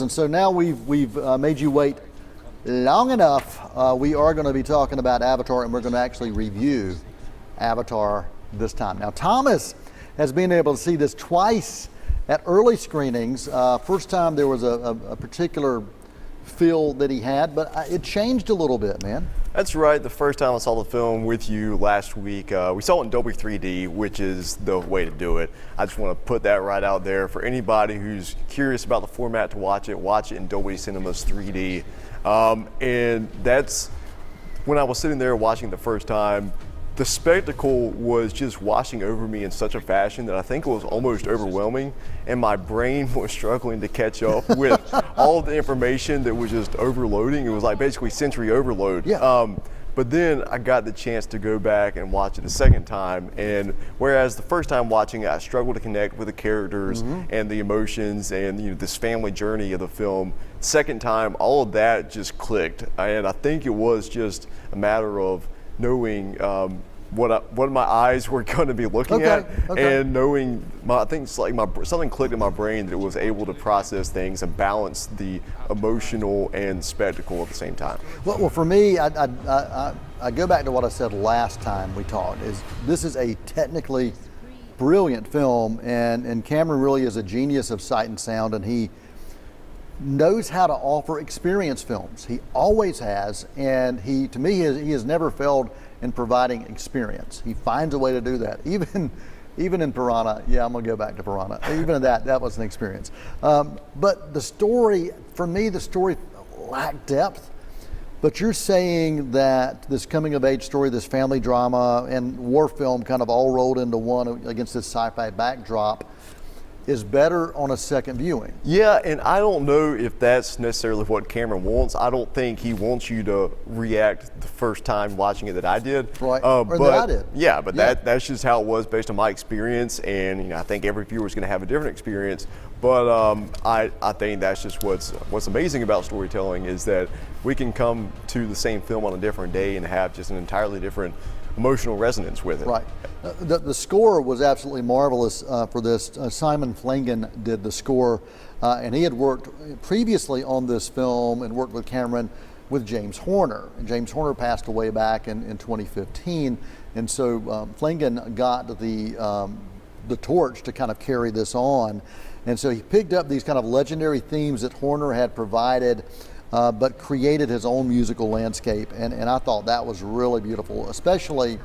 And so now we've made you wait long enough. We are going to be talking about Avatar, and we're going to actually review Avatar this time. Now, Thomas has been able to see this twice at early screenings. First time there was a particular feel that he had, but it changed a little bit, man. That's right. The first time I saw the film with you last week, we saw it in Dolby 3D, which is the way to do it. I just want to put that right out there for anybody who's curious about the format to watch it in Dolby Cinema's 3D. And that's when I was sitting there watching the first time. The spectacle was just washing over me in such a fashion that I think it was almost overwhelming, and my brain was struggling to catch up with all of the information that was just overloading. It was like basically sensory overload. Yeah. But then I got the chance to go back and watch it a second time, and whereas the first time watching it, I struggled to connect with the characters and the emotions and this family journey of the film. Second time, all of that just clicked, and I think it was just a matter of knowing what my eyes were going to be looking at, and knowing I think it's like something clicked in my brain that it was able to process things and balance the emotional and spectacle at the same time. Well, for me, I go back to what I said last time we talked. This is a technically brilliant film, and Cameron really is a genius of sight and sound, and he knows how to offer experience films. He always has, and to me, he has never failed in providing experience. He finds a way to do that. Even in Piranha, yeah, I'm gonna go back to Piranha. Even in that was an experience. But the story, for me, the story lacked depth. But you're saying that this coming of age story, this family drama and war film kind of all rolled into one against this sci-fi backdrop is better on a second viewing. Yeah, and I don't know if that's necessarily what Cameron wants. I don't think he wants you to react the first time watching it that I did. Right, or that I did. Yeah, but that's just how it was based on my experience, and I think every viewer is going to have a different experience. But I think that's just what's amazing about storytelling is that we can come to the same film on a different day and have just an entirely different emotional resonance with it. Right. The score was absolutely marvelous for this. Simon Flanagan did the score, and he had worked previously on this film and worked with Cameron with James Horner. And James Horner passed away back in 2015, and so Flanagan got the torch to kind of carry this on. And so he picked up these kind of legendary themes that Horner had provided, but created his own musical landscape, and I thought that was really beautiful, especially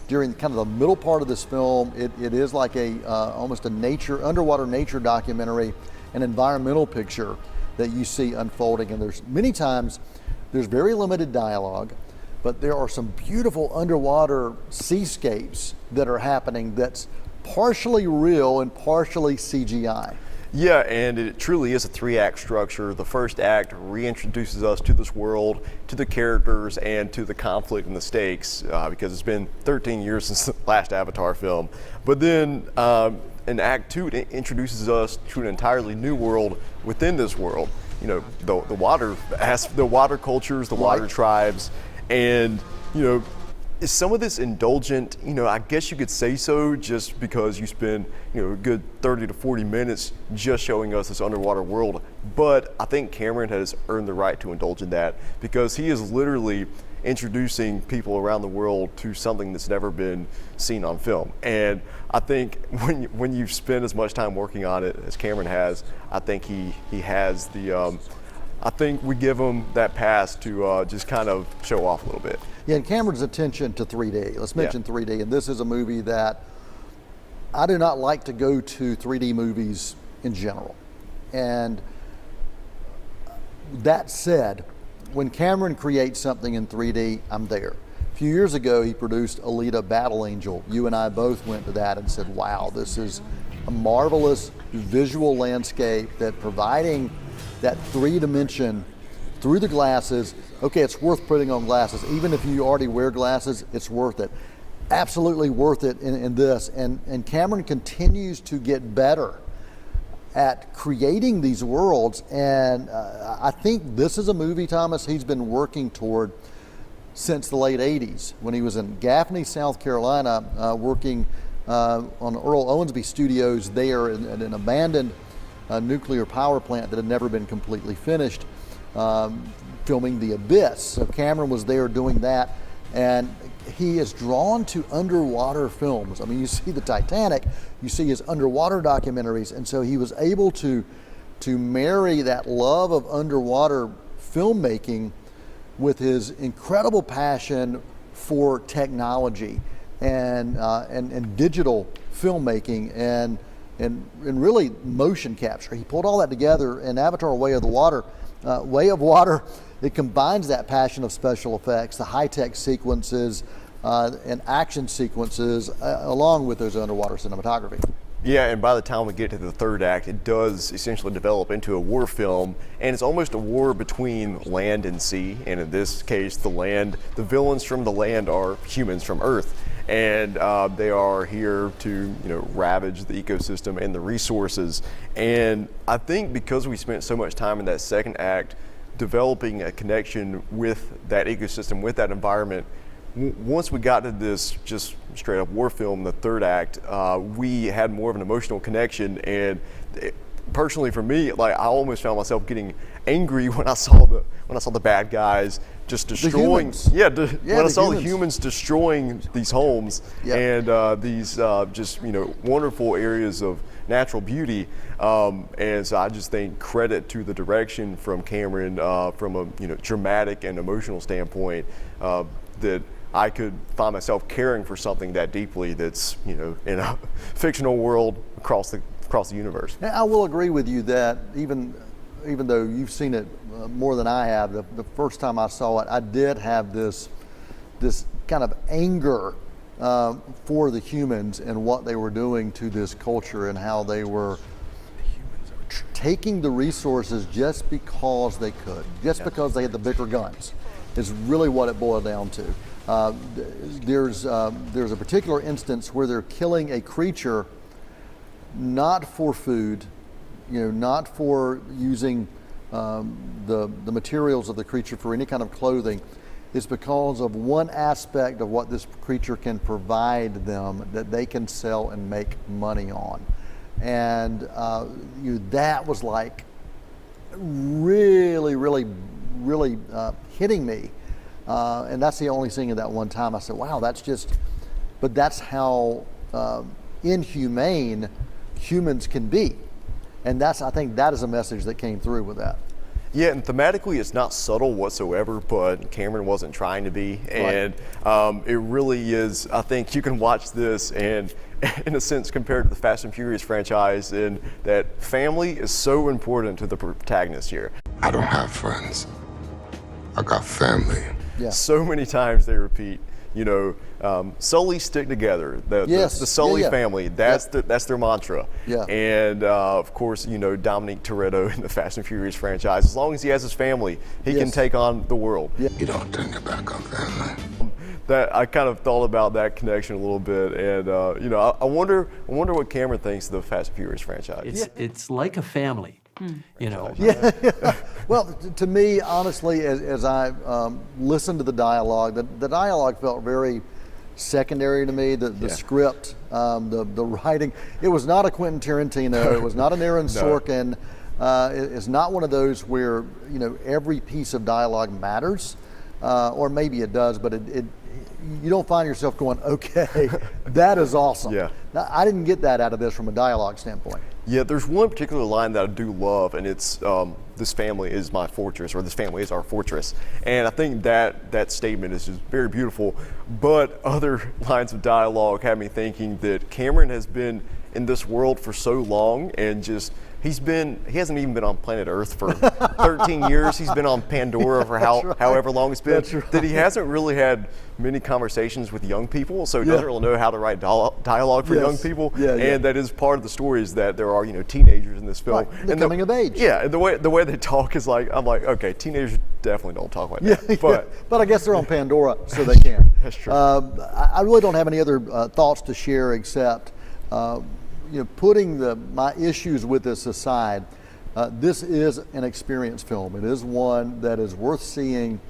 during kind of the middle part of this film. It is like almost a underwater nature documentary, an environmental picture that you see unfolding, and there's many times there's very limited dialogue, but there are some beautiful underwater seascapes that are happening that's partially real and partially CGI. Yeah, and it truly is a three-act structure. The first act reintroduces us to this world, to the characters, and to the conflict and the stakes, because it's been 13 years since the last Avatar film. But then in Act 2, it introduces us to an entirely new world within this world. The water cultures, the water tribes, and is some of this indulgent? I guess you could say so, just because you spend a good 30 to 40 minutes just showing us this underwater world. But I think Cameron has earned the right to indulge in that, because he is literally introducing people around the world to something that's never been seen on film. And I think when you spend as much time working on it as Cameron has, I think he has the I think we give him that pass to just kind of show off a little bit. Yeah, and Cameron's attention to 3D. Let's mention 3D, and this is a movie that I do not like to go to 3D movies in general. And that said, when Cameron creates something in 3D, I'm there. A few years ago, he produced Alita Battle Angel. You and I both went to that and said, wow, this is a marvelous visual landscape that providing that 3D through the glasses. Okay, it's worth putting on glasses. Even if you already wear glasses, it's worth it. Absolutely worth it in this. And Cameron continues to get better at creating these worlds. And I think this is a movie, Thomas, he's been working toward since the late 80s, when he was in Gaffney, South Carolina, working on Earl Owensby Studios there in an abandoned nuclear power plant that had never been completely finished, filming The Abyss. So Cameron was there doing that, and he is drawn to underwater films. I mean, you see the Titanic, you see his underwater documentaries, and so he was able to marry that love of underwater filmmaking with his incredible passion for technology and digital filmmaking and really motion capture. He pulled all that together in Avatar: Way of Water. It combines that passion of special effects, the high-tech sequences, and action sequences, along with those underwater cinematography. Yeah, and by the time we get to the third act, it does essentially develop into a war film, and it's almost a war between land and sea. And in this case, the villains from the land are humans from Earth, and they are here to, ravage the ecosystem and the resources. And I think because we spent so much time in that second act developing a connection with that ecosystem, with that environment, once we got to this just straight up war film, the third act, we had more of an emotional connection. And personally for me, I almost found myself getting angry when I saw the bad guys just destroying. When I saw the humans destroying these homes and these just wonderful areas of natural beauty. And so I just think credit to the direction from Cameron from a dramatic and emotional standpoint, that I could find myself caring for something that deeply that's in a fictional world across the universe. I will agree with you that even though you've seen it more than I have, the first time I saw it, I did have this kind of anger for the humans and what they were doing to this culture and how they were taking the resources just because they could, because they had the bigger guns, is really what it boiled down to. There's a particular instance where they're killing a creature not for food, not for using the materials of the creature for any kind of clothing. It's because of one aspect of what this creature can provide them that they can sell and make money on. And that was like really, really, really hitting me. And that's the only thing at that one time I said, wow, but that's how inhumane humans can be. And I think that is a message that came through with that. Yeah, and thematically it's not subtle whatsoever, but Cameron wasn't trying to be. And it really is, I think you can watch this and in a sense compared to the Fast and Furious franchise, in that family is so important to the protagonist here. I don't have friends. I got family. Yeah. So many times they repeat, Sully stick together. The Sully family, that's their mantra. Yeah. And of course, Dominic Toretto in the Fast and Furious franchise, as long as he has his family, he can take on the world. Yeah. You don't turn your back on family. That I kind of thought about that connection a little bit, and I wonder what Cameron thinks of the Fast and Furious franchise. It's like a family. Well, to me, honestly, as I listened to the dialogue, the dialogue felt very secondary to me. The script, the writing. It was not a Quentin Tarantino. It was not an Aaron Sorkin. It's not one of those where every piece of dialogue matters, or maybe it does, but you don't find yourself going, okay, that is awesome. Yeah. Now, I didn't get that out of this from a dialogue standpoint. Yeah, there's one particular line that I do love, and it's this family is my fortress, or this family is our fortress. And I think that statement is just very beautiful. But other lines of dialogue have me thinking that Cameron has been in this world for so long, and just he hasn't even been on planet Earth for 13 years. He's been on Pandora for however long it's been, that he hasn't really had many conversations with young people, so he doesn't really know how to write dialogue for young people. And that is part of the story, is that there are teenagers in this film. And coming of age. Yeah, and the way they talk is I'm like, okay, teenagers definitely don't talk like that. But I guess they're on Pandora, so they can. That's true. I really don't have any other thoughts to share except putting my issues with this aside. This is an experience film. It is one that is worth seeing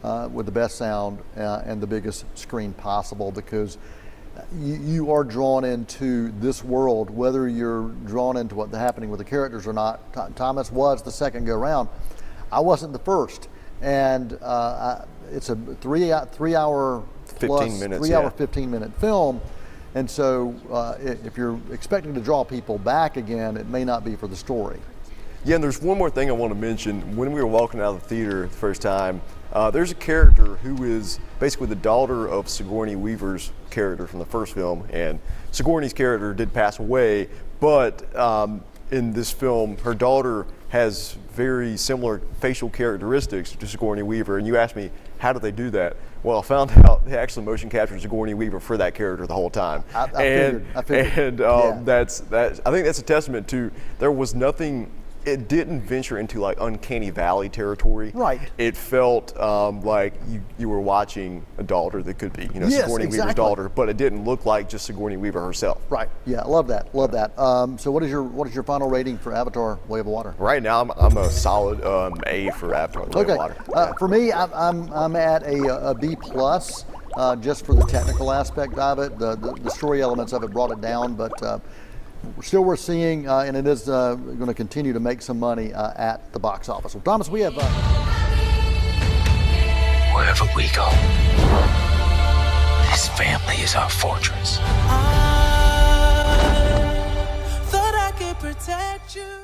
with the best sound and the biggest screen possible, because you are drawn into this world, whether you're drawn into what's happening with the characters or not. Thomas was the second go round. I wasn't the first, and it's a 3 hour plus 15-minute film, and so if you're expecting to draw people back again, it may not be for the story. Yeah, and there's one more thing I want to mention. When we were walking out of the theater the first time, there's a character who is basically the daughter of Sigourney Weaver's character from the first film, and Sigourney's character did pass away, but in this film, her daughter has very similar facial characteristics to Sigourney Weaver, and you asked me, how did they do that? Well, I found out they actually motion captured Sigourney Weaver for that character the whole time. I figured. And Yeah. that's I think that's a testament to there was nothing. It didn't venture into like uncanny valley territory. Right. It felt like you were watching a daughter that could be, Yes, Sigourney Weaver's exactly. daughter, but it didn't look like just Sigourney Weaver herself. Right. Yeah, I love that. Love that. So what is your final rating for Avatar: Way of Water? Right now, I'm a solid A for Avatar: The Way Okay. of Water. For me, I'm at a B plus, just for the technical aspect of it. The story elements of it brought it down, but still worth seeing, and it is going to continue to make some money at the box office. Well, Thomas, we have. Wherever we go, this family is our fortress. I thought I could protect you.